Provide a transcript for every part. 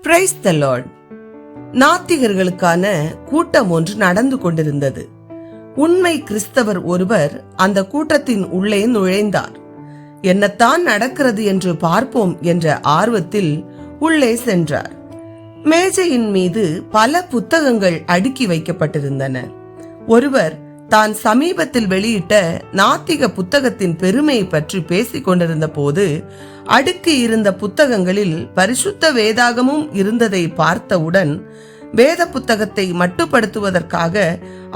Praise the Lord. நாத்திகர்களுக்கான கூட்டம் ஒன்று நடந்து கொண்டிருந்தது. உண்மை கிறிஸ்தவர் ஒருவர் அந்த கூட்டத்தின் உள்ளே நுழைந்தார். என்னத்தான் நடக்கிறது என்று பார்ப்போம் என்ற ஆர்வத்தில் உள்ளே சென்றார். மேஜையின் மீது பல புத்தகங்கள் அடுக்கி வைக்கப்பட்டிருந்தன. ஒருவர் தான் சமீபத்தில் வெளியிட்ட நாத்திக புத்தகத்தின் பெருமையை பற்றி பேசிக் கொண்டிருந்த போது அடுக்கி இருந்த புத்தகங்களில் பரிசுத்த வேதாகமும் இருந்ததை பார்த்தவுடன் வேத புத்தகத்தை மட்டுப்படுத்துவதற்காக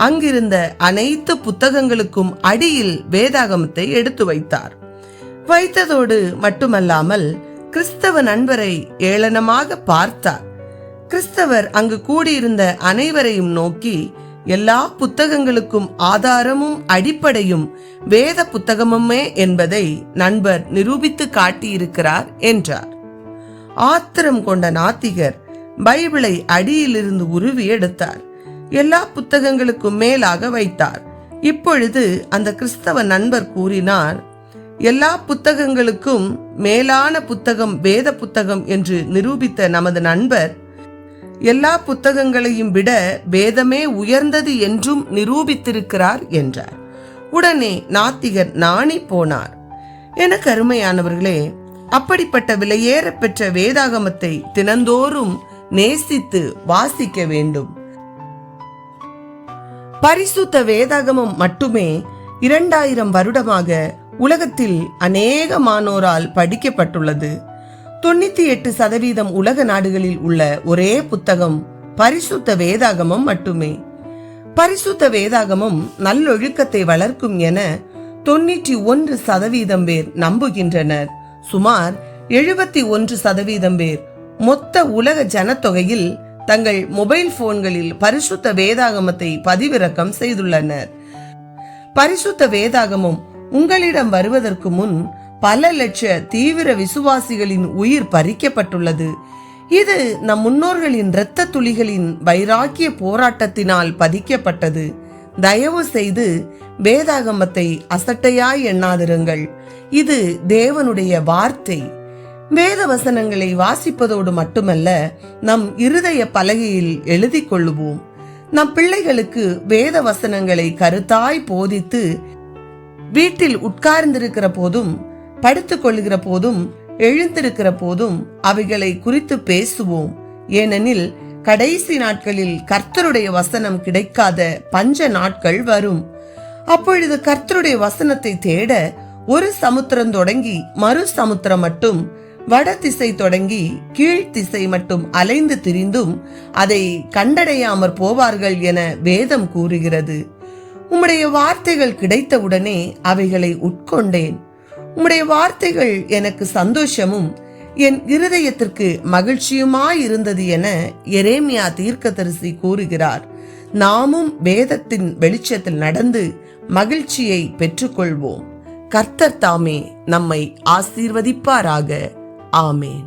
அங்கிருந்த அனைத்து புத்தகங்களுக்கும் அடியில் வேதாகமத்தை எடுத்து வைத்தார். வைத்ததோடு மட்டுமல்லாமல் கிறிஸ்தவ நண்பரை ஏளனமாக பார்த்தார். கிறிஸ்தவர் அங்கு கூடியிருந்த அனைவரையும் நோக்கி, எல்லா புத்தகங்களுக்கும் ஆதாரமும் அடிப்படையும் வேத புத்தகமுமே என்பதை நண்பர் நிரூபித்து காட்டியிருக்கிறார் என்றார். ஆத்திரம் கொண்ட நாத்திகர் பைபிளை அடியிலிருந்து உருவி எடுத்தார். எல்லா புத்தகங்களுக்கும் மேலாக வைத்தார். இப்பொழுது அந்த கிறிஸ்தவ நண்பர் கூறினார், எல்லா புத்தகங்களுக்கும் மேலான புத்தகம் வேத புத்தகம் என்று நிரூபித்த நமது நண்பர் எல்லா புத்தகங்களையும் விட வேதமே உயர்ந்தது என்றும் நிரூபித்திருக்கிறார் என்றார். உடனே நாத்திகர் நாணி போனார். எனக்கு அருமையானவர்களே, அப்படிப்பட்ட விலையேற பெற்ற வேதாகமத்தை தினந்தோறும் நேசித்து வாசிக்க வேண்டும். பரிசுத்த வேதாகமம் மட்டுமே 2000 வருடமாக உலகத்தில் அநேகமானோரால் படிக்கப்பட்டுள்ளது. 98% உலக நாடுகளில் உள்ள ஒரே புத்தகம் பரிசுத்த வேதாகமம் மட்டுமே. பரிசுத்த வேதாகமம் நல்லொழுக்கத்தை வளர்க்கும் என 91% பேர் நம்புகின்றனர். சுமார் 71% பேர் மொத்த உலக ஜனத்தொகையில் தங்கள் மொபைல் போன்களில் பரிசுத்த வேதாகமத்தை பதிவிறக்கம் செய்துள்ளனர். பரிசுத்த வேதாகமம் உங்களிடம் வருவதற்கு முன் பல லட்ச தீவிர விசுவாசிகளின் உயிர் பறிக்கப்பட்டுள்ளது. இது நம் முன்னோர்களின் இரத்த துளிகளின் வைராக்கிய போராட்டத்தினால் பதிக்கப்பட்டது. தயவு செய்து வேதாகமத்தை அசட்டையாய் எண்ணாதிருங்கள். இது தேவனுடைய வார்த்தை. வேத வசனங்களை வாசிப்பதோடு மட்டுமல்ல, நம் இருதய பலகையில் எழுதி கொள்ளுவோம். நம் பிள்ளைகளுக்கு வேத வசனங்களை கருத்தாய் போதித்து வீட்டில் உட்கார்ந்திருக்கிற போதும், படுத்துக் கொள்ளுகிற போதும், எழுந்திருக்கிற போதும் அவைகளை குறித்து பேசுவோம். ஏனெனில் கடைசி நாட்களில் கர்த்தருடைய வசனம் கிடைக்காத பஞ்ச நாட்கள் வரும். அப்பொழுது கர்த்தருடைய வசனத்தை தேட ஒரு சமுத்திரம் தொடங்கி மறு சமுத்திரம் மட்டும், வட திசை தொடங்கி கீழ் திசை மட்டும் அலைந்து திரிந்தும் அதை கண்டடையாமற் போவார்கள் என வேதம் கூறுகிறது. உம்முடைய வார்த்தைகள் கிடைத்தவுடனே அவைகளை உட்கொண்டேன். உம்முடைய வார்த்தைகள் எனக்கு சந்தோஷமும் என் இருதயத்திற்கு மகிழ்ச்சியுமாயிருந்தது என எரேமியா தீர்க்கதரிசி கூறுகிறார். நாமும் வேதத்தின் வெளிச்சத்தில் நடந்து மகிழ்ச்சியை பெற்றுக்கொள்வோம். கர்த்தர் தாமே நம்மை ஆசீர்வதிப்பாராக. ஆமேன்.